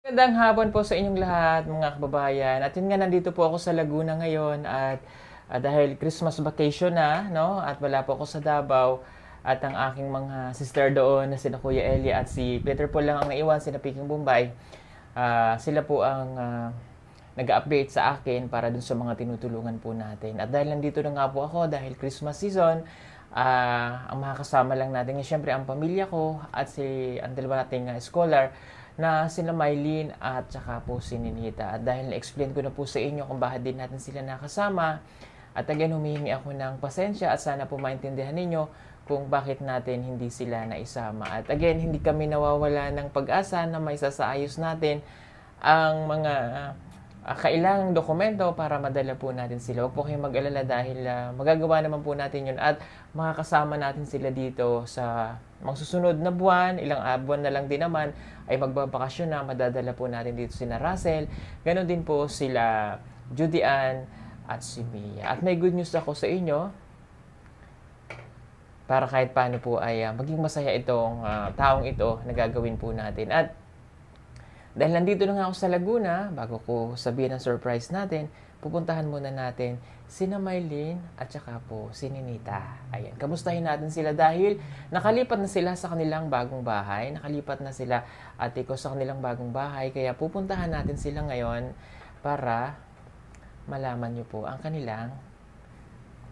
Magandang hapon po sa inyong lahat, mga kababayan. At yun nga, nandito po ako sa Laguna ngayon at dahil Christmas vacation na, no? At wala po ako sa Davao at ang aking mga sister doon na sina Kuya Eli at si Peter Paul lang ang naiwan, sina Piking Bombay. Sila po ang nag-update sa akin para dun sa mga tinutulungan po natin. At dahil nandito na nga po ako, dahil Christmas season, ang makakasama lang natin ay syempre ang pamilya ko at ang dalawa nating scholar na sila Mylene at saka po si Ninita. At dahil na-explain ko na po sa inyo kung bakit din natin sila nakasama, at again humihingi ako ng pasensya at sana po maintindihan ninyo kung bakit natin hindi sila naisama. At again, hindi kami nawawala ng pag-asa na may sasaayos natin ang mga kailangang dokumento para madala po natin sila. Huwag po kayong mag-alala dahil magagawa naman po natin yun at makakasama natin sila dito sa mga susunod na buwan, ilang buwan na lang din naman ay magbabakasyon na, madadala po natin dito sina Russell, ganon din po sila Judy Ann at si Mia. At may good news ako sa inyo para kahit paano po ay maging masaya itong taong ito na gagawin po natin. At dahil nandito na nga ako sa Laguna, bago ko sabihin ang surprise natin, pupuntahan muna natin sina Mylene at saka po si Ninita. Ayan, kamustahin natin sila dahil nakalipat na sila sa kanilang bagong bahay. Nakalipat na sila ate ko sa kanilang bagong bahay. Kaya pupuntahan natin sila ngayon para malaman nyo po ang kanilang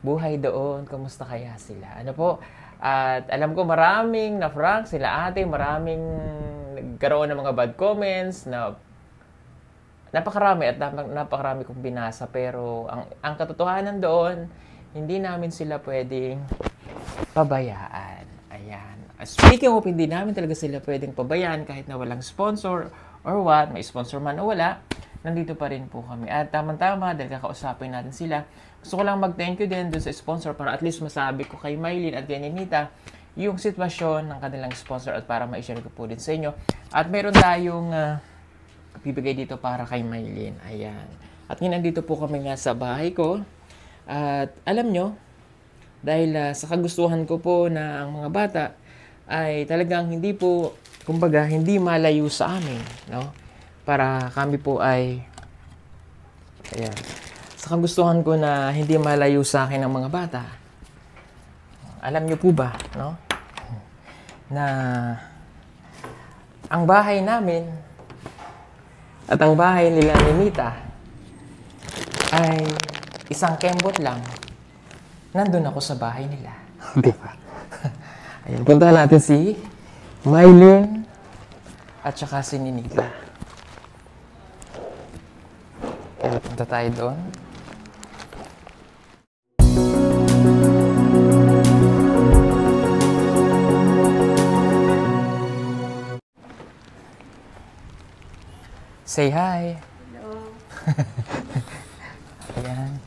buhay doon. Kamusta kaya sila? Ano po? At alam ko maraming na-frank sila ate, maraming nagkaroon ng mga bad comments na napakarami at napakarami kong binasa, pero ang katotohanan doon, hindi namin sila pwedeng pabayaan. Ayan. Speaking of, hindi namin talaga sila pwedeng pabayaan kahit na walang sponsor or what, may sponsor man o wala, nandito pa rin po kami. At tamang-tama, dahil kakausapin natin sila, gusto ko lang mag-thank you din dun sa sponsor para at least masabi ko kay Mylene at kay Ninita yung sitwasyon ng kanilang sponsor at para ma-share ko po din sa inyo. At meron tayong bibigay dito para kay Mylene. Ayan. At ngayon nandito po kami nga sa bahay ko. At alam nyo, dahil sa kagustuhan ko po na ang mga bata ay talagang hindi po, kumbaga, hindi malayo sa amin. No? Para kami po ay, ayan, sa kagustuhan ko na hindi malayo sa akin ang mga bata. Alam nyo po ba, no? Na ang bahay namin at ang bahay nila ni Mita ay isang kembot lang. Nandun ako sa bahay nila. Di ba? Ayan, punta natin si Mylene at saka si Ninita. Ayan, punta tayo doon. Say hi. Hello. Ayan.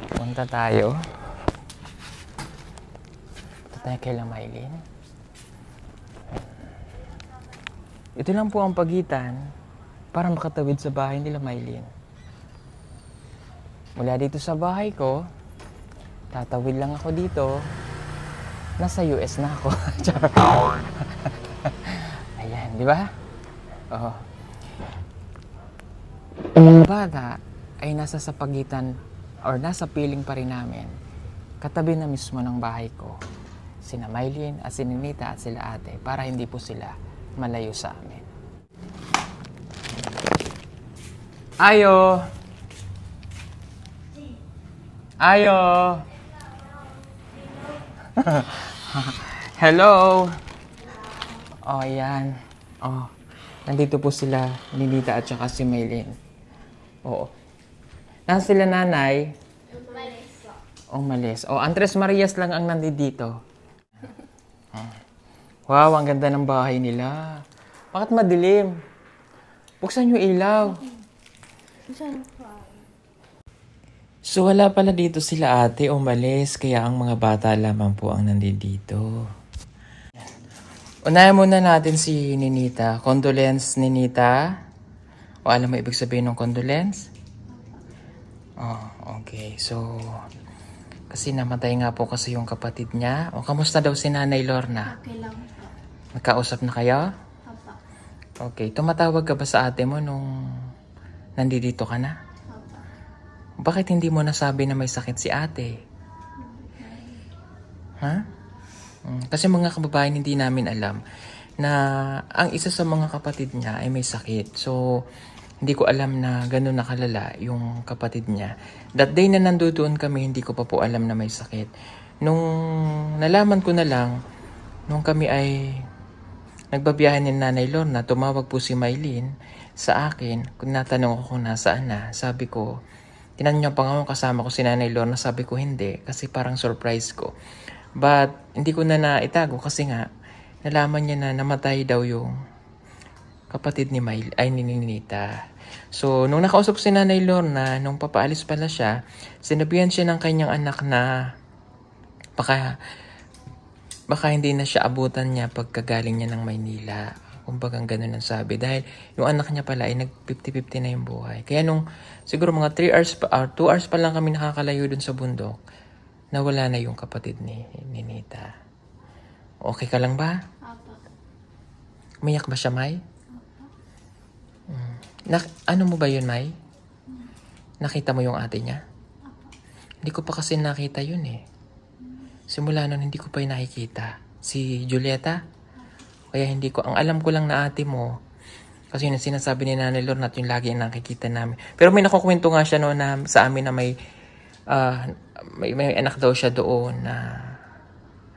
Punta tayo. Punta tayo kay Mylene. Ito lang po ang pagitan para makatawid sa bahay nila Mylene. Mula dito sa bahay ko, tatawid lang ako dito. Nasa US na ako. Ayan, di ba? Oo. Ang bata ay nasa sa pagitan or nasa piling pa rin namin. Katabi na mismo ng bahay ko. Sina Mylene at si Ninita at sila ate para hindi po sila malayo sa amin. Ayo! Ayo! Hello! Oh, ayan. Oh, nandito po sila, Ninita at saka si Mylene. Oo. Nasaan sila nanay? Umalis. Oh, Andres Marias lang ang nandito. Wow, ang ganda ng bahay nila. Bakit madilim? Buksan yung ilaw. So, wala pala dito sila ate, umalis. Kaya ang mga bata lamang po ang nandito. Unahin muna natin si Ninita. Condolence, Ninita. O alam mo ibig sabihin ng condolence? Oh, okay. So, kasi namatay nga po kasi yung kapatid niya. O, kamusta daw si Nanay Lorna? Okay lang po. Nagkausap na kayo? Papa. Okay, tumatawag ka ba sa ate mo nung nandito ka na? Bakit hindi mo nasabi na may sakit si ate? Ha? Kasi mga kababayan, hindi namin alam na ang isa sa mga kapatid niya ay may sakit. So, hindi ko alam na gano'n nakalala yung kapatid niya. That day na nandoon kami, hindi ko pa po alam na may sakit. Nung nalaman ko na lang, nung kami ay nagbabiyahe ni Nanay Lorna, tumawag po si Mylene sa akin. Kung natanong ko kung nasaan na, sabi ko, tinanong niya pa nga kasama ko si Nanay Lorna, sabi ko hindi, kasi parang surprise ko. But, hindi ko na naitago kasi nga, nalaman niya na namatay daw yung kapatid ni Ninita. So, nung nakausap si Nanay Lorna, nung papaalis pala siya, sinabihan siya ng kanyang anak na baka hindi na siya abutan niya pagkagaling niya ng Maynila. Kumbagang ganun ang sabi. Dahil yung anak niya pala ay nag-50-50 na yung buhay. Kaya nung siguro mga 3 hours pa, or 2 hours pa lang kami nakakalayo dun sa bundok, nawala na yung kapatid ni Ninita. Okay ka lang ba? Apa. Umiyak ba siya, May? Ano mo ba yun, May? Nakita mo yung ate niya? Hindi ko pa kasi nakita yun eh. Simula nun, hindi ko pa yung nakikita. Si Julieta? Kaya hindi ko, ang alam ko lang na ate mo, kasi yun ang sinasabi ni Nanay Lorna at yung lagi ang nakikita namin. Pero may nakukwento nga siya noon na sa amin na may anak daw siya doon na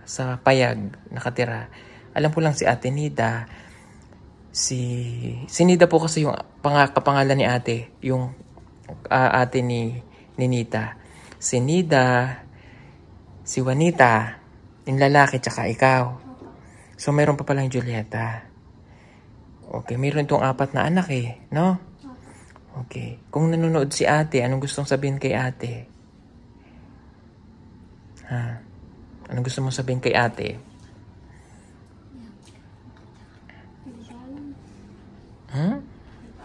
sa Payag nakatira. Alam ko lang si Ate Nida. Si Nida po kasi yung kapangalan ni ate, yung ate ni Ninita. Si Nida, si Juanita, yung lalaki, tsaka ikaw. So, mayroon pa palang Julieta. Okay, mayroon itong 4 na anak eh, no? Okay. Kung nanonood si ate, anong gustong sabihin kay ate? Ha? Anong gusto mong sabihin kay ate?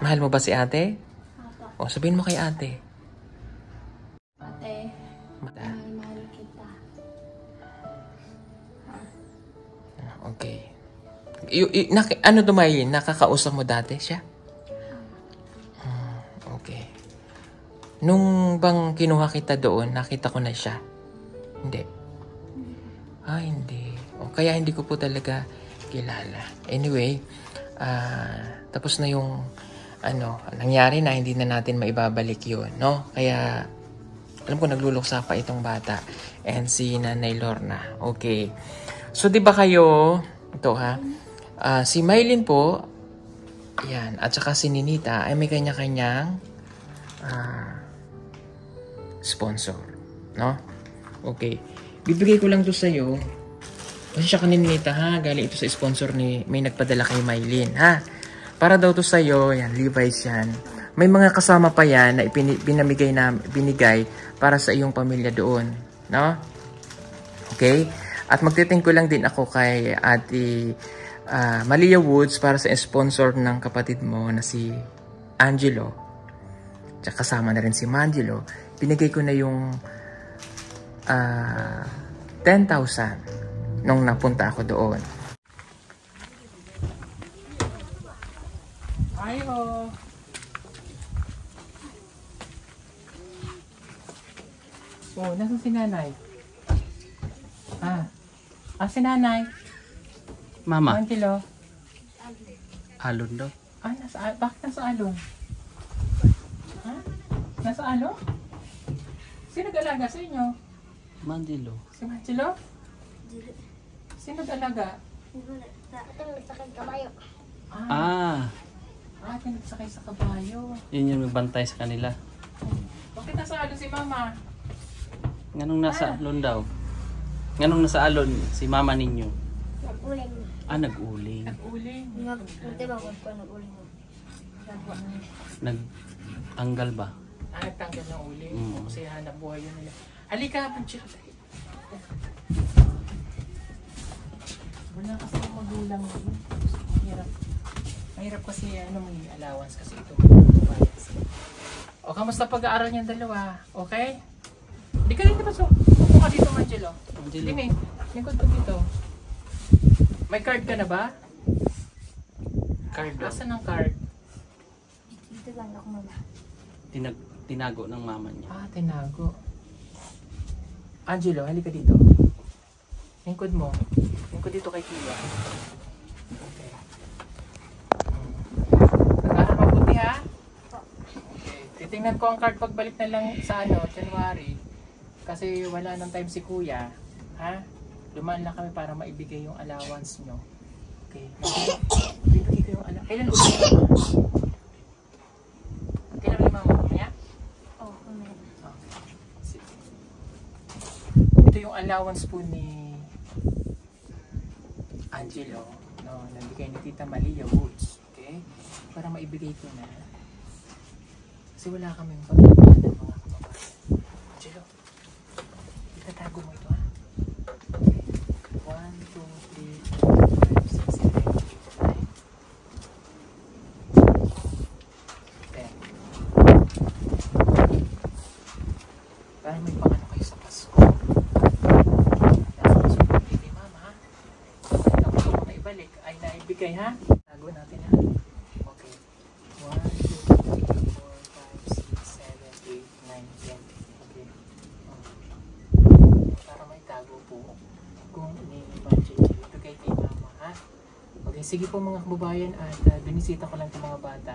Mahal mo ba si ate? Apa. O, sabihin mo kay ate. Ate, mahal kita. Okay. Ano Dumay, nakakausap mo dati siya? Okay. Nung bang kinuha kita doon, nakita ko na siya? Hindi. Hindi. O, kaya hindi ko po talaga kilala. Anyway, tapos na yung nangyari na, hindi na natin maibabalik yun, no? Kaya, alam ko nagluluksa pa itong bata and si Nanay Lorna. Okay. So, di ba kayo, ito ha, si Mylene po, yan, at saka si Ninita ay may kanya-kanyang sponsor, no? Okay. Bibigay ko lang to sa'yo. Kasi siya Ninita ha, galing ito sa sponsor may nagpadala kay Mylene, ha? Para daw to sa'yo, yan, Levi's yan. May mga kasama pa yan na binigay para sa iyong pamilya doon, no? Okay? At magtiting ko lang din ako kay Ate Malia Woods para sa sponsor ng kapatid mo na si Angelo. Tsaka kasama na rin si Mangelo. Binigay ko na yung 10,000 nung napunta ako doon. Ayo. Oh, nasan si Nanay? Si Nanay. Mama. Angelo. Alon daw. Bakit nasa along? Ha? Nasa along? Sino nag-alaga sa inyo? Mandilo. Si Angelo? Sino nag-alaga? Ate, nagsakay kabayo. Ate nagsakay sa kabayo. Yun yung magbantay sa kanila. Bakit nasa alon si Mama? Nganong nasa alon daw? Nganong nasa alon si mama ninyo? Nag-uling. Nag-uling. Nag-uling. Hindi ba ko nag-uling? Nagtanggal ba? Nagtanggal ng uling. Kasi hanap buhay yun nila. Halika, Panchiro. Wala kasi magulang ngayon. Mahirap kasi may allowance kasi ito. O, kamusta pag-aaral niyang dalawa? Okay? Di ka rin diba upo ka dito, Angelo? Dini, lingkod ko dito. May card ka na ba? Card daw. Asan ang card? Dito lang ako mama. Tinago ng mama niya. Tinago. Angelo, halika dito. Lingkod mo. Lingkod dito kay Kia. Okay. Nag-aaral mabuti ha? Okay. Titingnan ko ang card pagbalik na lang sa January. Kasi wala nang time si Kuya. Ha? Dumaan lang kami para maibigay yung allowance nyo. Okay. Bibigay ko yung allowance. Kailan ulit mama? Kailan ulit mama? Mamaya? Oh, kumain. Sige. Ito yung allowance po ni Angelo. No, nabigay ni Tita Malia Woods. Okay? Para maibigay ko na. Kasi wala kaming pagkakuha ng mga kababayan. Angelo, itatago mo ito ha? Okay. 1, 2, 3, 4, 5, 6, 7, 8, 9, 10. Para may pangano kayo sa Pasko. Tapos ibigay kay Mama ha? Tapos kung naibalik ay naibigay ha? Tago natin ha? Okay. 1, 2, 3, 4, 5, 6, 7, 8, 9, 10. Okay. Para may tago po kung ini-budget ibigay kay Mama ha? Okay, sige po mga kababayan at binisita ko lang itong mga bata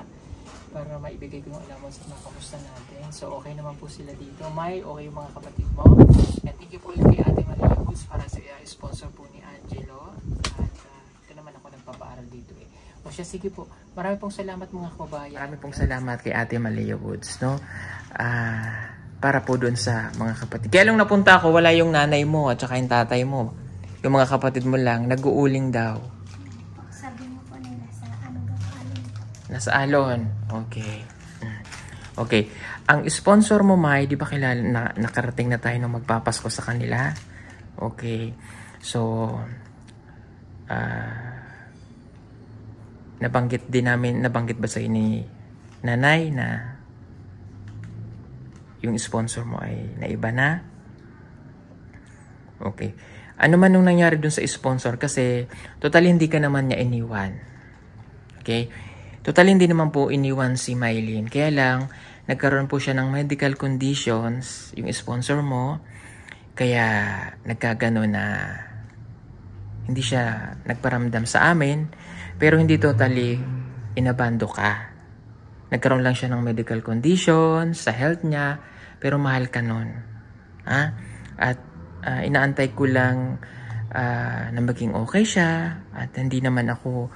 para maibigay ko yung allowance at makamusta natin. So, okay naman po sila dito. May, okay yung mga kapatid mo. And thank you po ulit kay Ate Maria Woods para sa sponsor po ni Angelo. At ito naman ako nagpapaaral dito eh. O siya, sige po. Marami pong salamat mga kababayan. Marami pong salamat kay Ate Maria Woods, no? Para po doon sa mga kapatid. Kaya lang napunta ako, wala yung nanay mo at saka yung tatay mo. Yung mga kapatid mo lang, nag-uuling daw. Sabi mo po nila sa alon. Nasa alon. Okay. Okay. Ang sponsor mo, Mai, di ba kilala na nakarating na tayo nung magpapasko sa kanila? Okay. So, nabanggit ba sa ni nanay na yung sponsor mo ay naiba na? Okay. Ano man nung nangyari dun sa sponsor kasi total hindi ka naman niya iniwan. Okay? Total hindi naman po iniwan si Mylene. Kaya lang, nagkaroon po siya ng medical conditions, yung sponsor mo. Kaya nagkagano na hindi siya nagparamdam sa amin. Pero hindi totally inabando ka. Nagkaroon lang siya ng medical conditions sa health niya. Pero mahal ka nun. Ha? At inaantay ko lang na maging okay siya. At hindi naman ako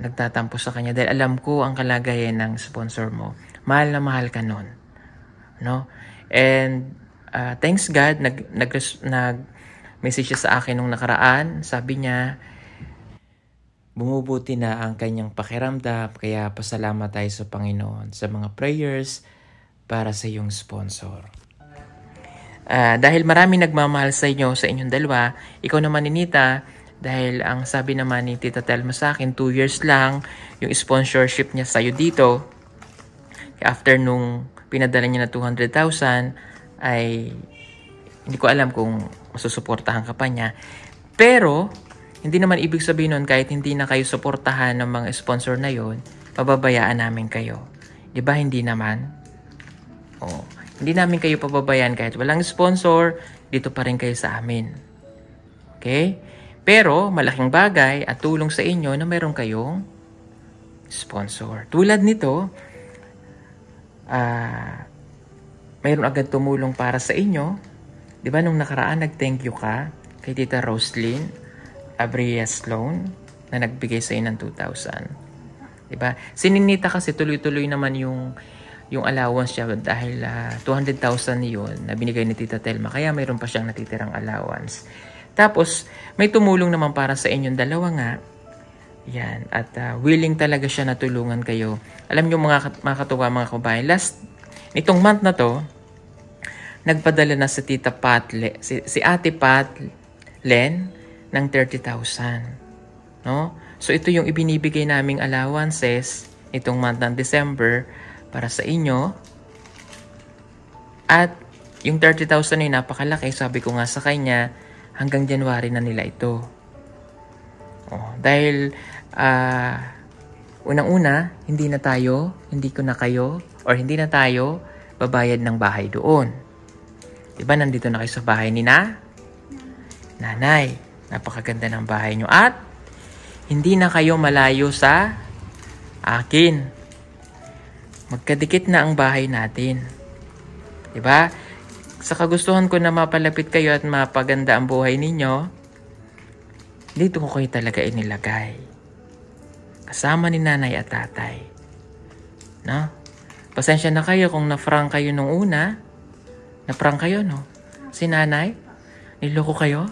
nagtatampo sa kanya dahil alam ko ang kalagayan ng sponsor mo. Mahal na mahal ka nun. No? And thanks God, nag-message siya sa akin nung nakaraan. Sabi niya, bumubuti na ang kanyang pakiramdam, kaya pasalamat tayo sa Panginoon sa mga prayers para sa iyong sponsor. Dahil marami nagmamahal sa inyo, sa inyong dalawa, ikaw naman ni Nita, dahil ang sabi naman ni Tita Telma sa akin, 2 years lang yung sponsorship niya sa'yo dito. After nung pinadala niya na 200,000, ay hindi ko alam kung masusuportahan ka pa niya. Pero, hindi naman ibig sabihin nun kahit hindi na kayo suportahan ng mga sponsor na yon, pababayaan namin kayo. Diba hindi naman? Oh, hindi namin kayo pababayaan kahit walang sponsor, dito pa rin kayo sa amin. Okay? Pero, malaking bagay at tulong sa inyo na meron kayong sponsor. Tulad nito, mayroon agad tumulong para sa inyo. Di ba nung nakaraan, nag-thank you ka kay Tita Roslyn Abria Sloan na nagbigay sa inyo ng 2,000. Di ba? Si Ninita kasi tuloy-tuloy naman yung allowance siya dahil 200,000 yun na binigay ni Tita Telma. Kaya mayroon pa siyang natitirang allowance. Tapos, may tumulong naman para sa inyong dalawa nga. Yan. At willing talaga siya na tulungan kayo. Alam niyo mga katuwa, mga kabayan, nitong month na to, nagpadala na si Tita Pat, si Ate Pat Len ng 30,000. No? So, ito yung ibinibigay naming allowances itong month ng December para sa inyo. At yung 30,000 ay napakalaki. Sabi ko nga sa kanya, hanggang January na nila ito. Oh, dahil Unang-una, hindi ko na kayo, or hindi na tayo babayad ng bahay doon. Diba, nandito na kayo sa bahay ni nanay. Napakaganda ng bahay nyo. At, hindi na kayo malayo sa akin. Magkadikit na ang bahay natin. Diba? Sa kagustuhan ko na mapalapit kayo at mapaganda ang buhay ninyo, dito ko kayo talaga inilagay. Kasama ni nanay at tatay. No? Pasensya na kayo kung na-prank kayo nung una. Na-prank kayo, no? Si nanay? Niloko kayo?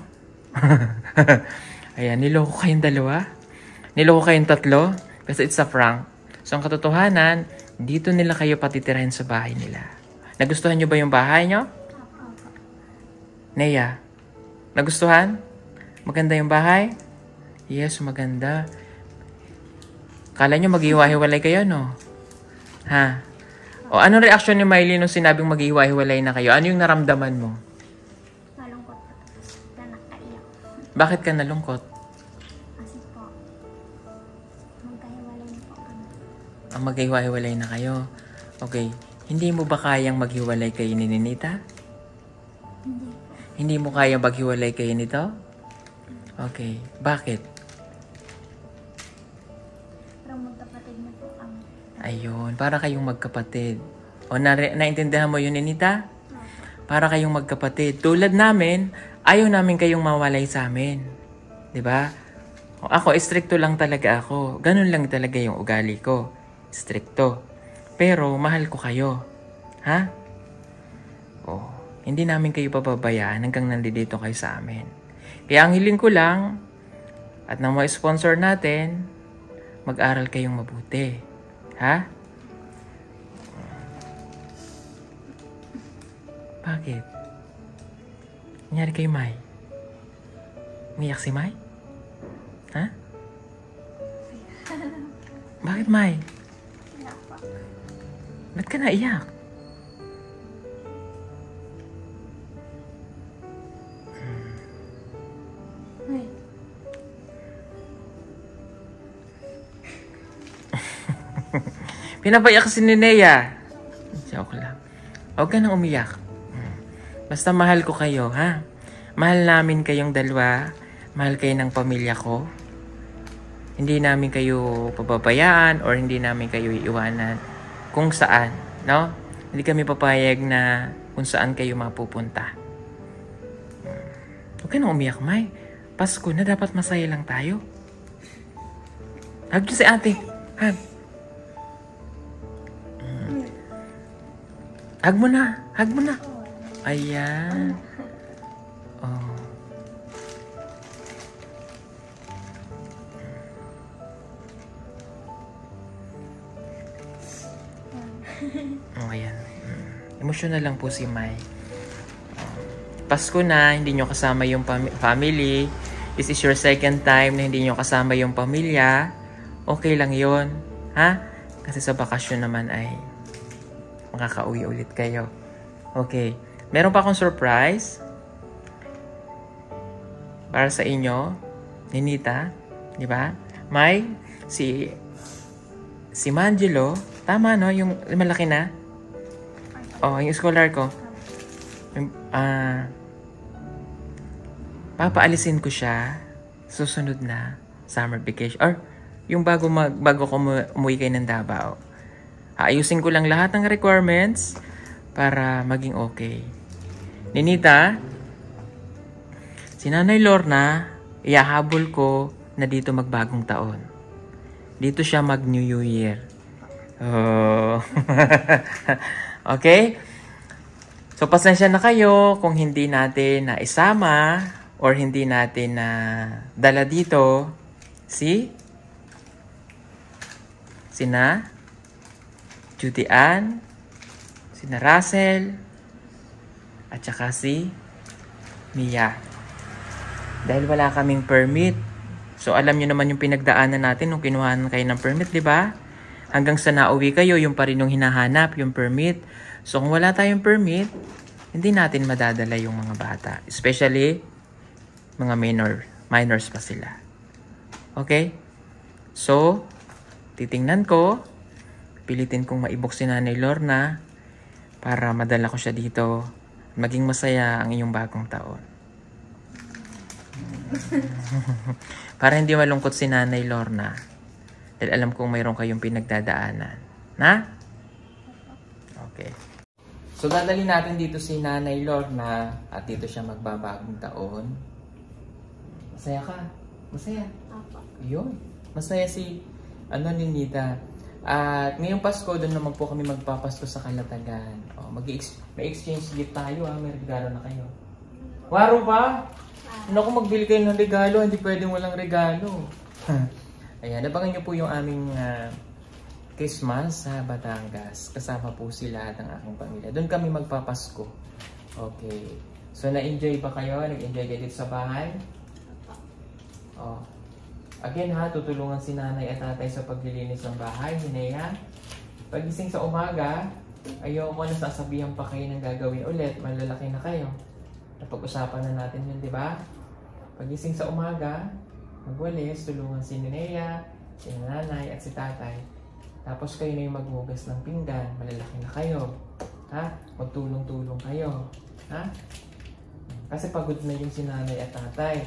Ayan, niloko kayong dalawa. Niloko kayong tatlo. Kasi it's a prank. So, ang katotohanan, dito nila kayo patitirahin sa bahay nila. Nagustuhan nyo ba yung bahay nyo? Neya, nagustuhan? Maganda yung bahay? Yes, maganda. Kala nyo maghiwa-hiwalay kayo, no? Ha? O, anong reaksyon ni Miley nung sinabing maghiwa-hiwalay na kayo? Ano yung naramdaman mo? Malungkot po. Na nakaiyak. Bakit ka nalungkot? Kasi po, magkahiwalay na po kami. Ang maghiwa-hiwalay na kayo. Okay. Hindi mo ba kayang maghiwalay kayo ni Ninita? Hindi po. Hindi mo kayang maghiwalay kayo nito? Okay. Bakit? Parang magkapatid na po kami. Ayun, para kayong magkapatid. O, naintindihan mo yun, Ninita? Para kayong magkapatid. Tulad namin, ayaw namin kayong mawalay sa amin. 'Di ba? Ako, stricto lang talaga ako. Ganun lang talaga yung ugali ko. Stricto. Pero, mahal ko kayo. Ha? O, hindi namin kayo pababayaan hanggang nandito kayo sa amin. Kaya ang hiling ko lang, at ng mga sponsor natin, mag-aral kayong mabuti. Ha? Bakit? Nangyari kay Mai? Umiyak si Mai? Ha? Bakit, Mai? Wala po. Ba't ka naiyak? Ay, Pinapayak si Ninea. Joke lang. Huwag ka nang umiyak. Basta mahal ko kayo, ha? Mahal namin kayong dalawa. Mahal kayo ng pamilya ko. Hindi namin kayo pababayaan or hindi namin kayo iiwanan kung saan, no? Hindi kami papayag na kung saan kayo mapupunta. Huwag ka nang umiyak, May. Pasko na, dapat masaya lang tayo. Hug niyo si ate. Hug. Hug mo na. Hug mo na. Ayan. Oh. Oh, ayan. Emotional lang po si Mai. Pasko na, hindi nyo kasama yung family. This is your second time na hindi nyo kasama yung pamilya. Okay lang yon, ha? Kasi sa bakasyon naman ay makakauwi ulit kayo. Okay. Meron pa akong surprise para sa inyo, Ninita, di ba? May si Mangelo, tama no, yung malaki na. Oh, yung scholar ko. Papaalisin ko siya susunod na summer vacation or yung bago ko umuwi kayo ng Davao. Ayusin ko lang lahat ng requirements para maging okay. Ninita, si Nanay Lorna, iahabol ko na dito magbagong taon. Dito siya mag New Year. Oh. Okay? So, pasensya na kayo kung hindi natin na isama or hindi natin na dala dito sina Judy Ann, sina Russell, at saka si Mia. Dahil wala kaming permit. So, alam nyo naman yung pinagdaanan natin nung kinuhaan kayo ng permit, di ba? Hanggang sa nauwi kayo, yung pa rin yung hinahanap, yung permit. So, kung wala tayong permit, hindi natin madadala yung mga bata. Especially, mga minors pa sila. Okay? So, titingnan ko. Pilitin kong maibook si Nanay Lorna para madala ko siya dito. Maging masaya ang iyong bagong taon. Para hindi malungkot si Nanay Lorna. Dahil alam kong mayroon kayong pinagdadaanan. Na? Okay. So, dadali natin dito si Nanay Lorna at dito siya magbabagong taon. Masaya ka? Masaya? Opo. Yun. Masaya si Ninita. At ngayong Pasko, doon naman po kami magpapasko sa Kalatagan. May exchange gift tayo may regalo na kayo. Waro pa? Naku, magbili kayo ng regalo, hindi pwedeng walang regalo. Ayan, abangan nyo po yung aming Christmas sa Batangas. Kasama po sila at ang aking pamilya. Doon kami magpapasko. Okay. So, na-enjoy ba kayo? Nag-enjoy kayo dito sa bahay? Oh. Again ha, tutulungan si nanay at tatay sa paglilinis ng bahay. Hinaya. Pagising sa umaga, ayoko na sasabihan pa kayo ng gagawin ulit. Malalaki na kayo. Napag-usapan na natin yun, di ba? Pagising sa umaga, magwalis, tulungan si Ninea, si nanay at si tatay. Tapos kayo na yung maghugas ng pinggan. Malalaki na kayo. Ha? Magtulong-tulong kayo. Ha? Kasi pagod na yung si nanay at tatay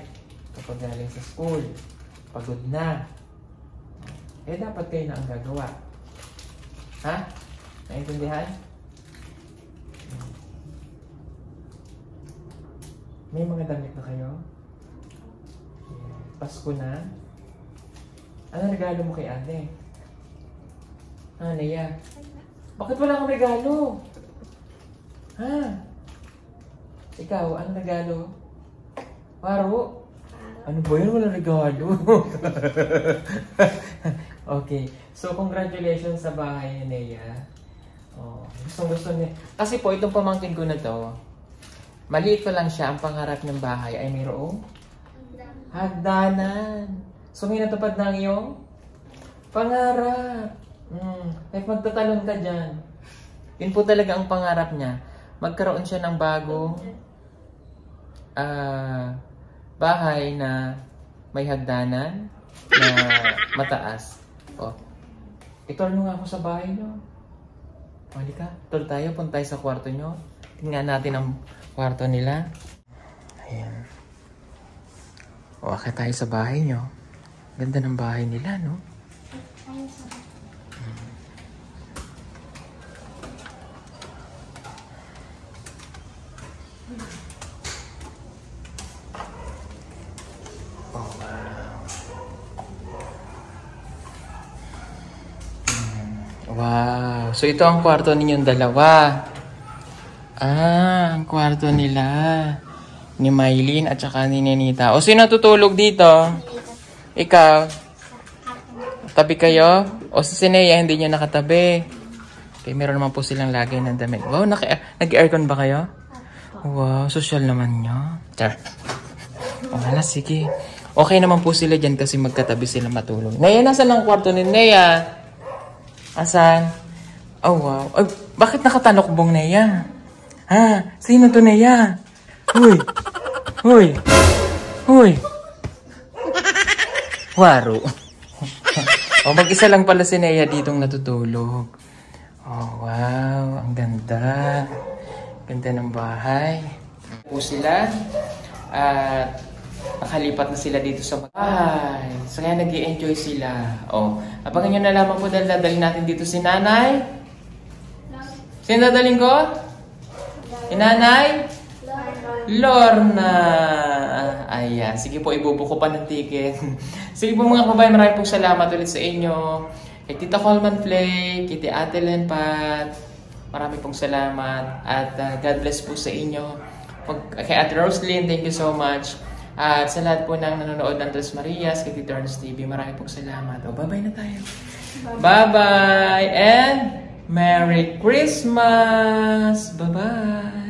kapag galing sa school. Pagod na. Eh, dapat kayo na ang gagawa. Ha? Naintindihan? May mga damit na kayo? Pasko na? Ano regalo mo kay ate? Naya? Bakit wala kang regalo? Ha? Ikaw, anong regalo? Waro? Ano ba yun? Walang regalo. Okay. So, congratulations sa bahay ni Nea. Oh, gusto niya. Kasi po, itong pamangkin ko na to, maliit pa lang siya. Ang pangarap ng bahay ay mayroong hagdanan. So, may natupad na ang iyong pangarap. Like, magtatalon ka dyan. Yun po talaga ang pangarap niya. Magkaroon siya ng bagong bahay na may hagdanan na mataas. Oh. Itor nyo nga ako sa bahay nyo. Halika, itor tayo. Punta tayo sa kwarto nyo. Tingnan natin ang kwarto nila. Ayan. O, akit tayo sa bahay nyo. Ganda ng bahay nila, no? Wow. So, ito ang kwarto ninyong dalawa. Ang kwarto nila. Ni Mylene at saka ni Ninita. O, sino tutulog dito? Ikaw? Tabi kayo? O, si Sinea, hindi nyo nakatabi. Okay, meron naman po silang lagay ng damit. Wow, nag-aircon ba kayo? Wow, social naman nyo. Char. O, hala, sige. Okay naman po sila dyan kasi magkatabi sila matulog. Nea, nasa lang kwarto ni Nea? Asan? Oh, wow. Ay, bakit nakatalokbong Nea? Ha? Sino to Nea? Huy! Huy! Huy! Waro. Oh, mag-isa lang pala si Nea ditong natutulog. Oh, wow. Ang ganda. Ganda ng bahay. Po sila. At nakalipat na sila dito sa bahay. So kaya nag-i-enjoy sila. Oh, abangan nyo na lamang po dahil dadalhin natin dito si nanay. Sino dadalhin ko? Si nanay? Lorna. Ayan. Sige po, ibubuko pa ng ticket. Sige po mga kabayan, maraming pong salamat ulit sa inyo. Kay Tita Coleman Flake, kay Ate Len Pat. Maraming pong salamat. At God bless po sa inyo. Kay Ate Roslyn, thank you so much. At sa lahat po ng nanonood ng Tres Marias, kay Tita Ernest TV, maraming pong salamat. O, bye-bye na tayo. Bye-bye and Merry Christmas! Bye-bye!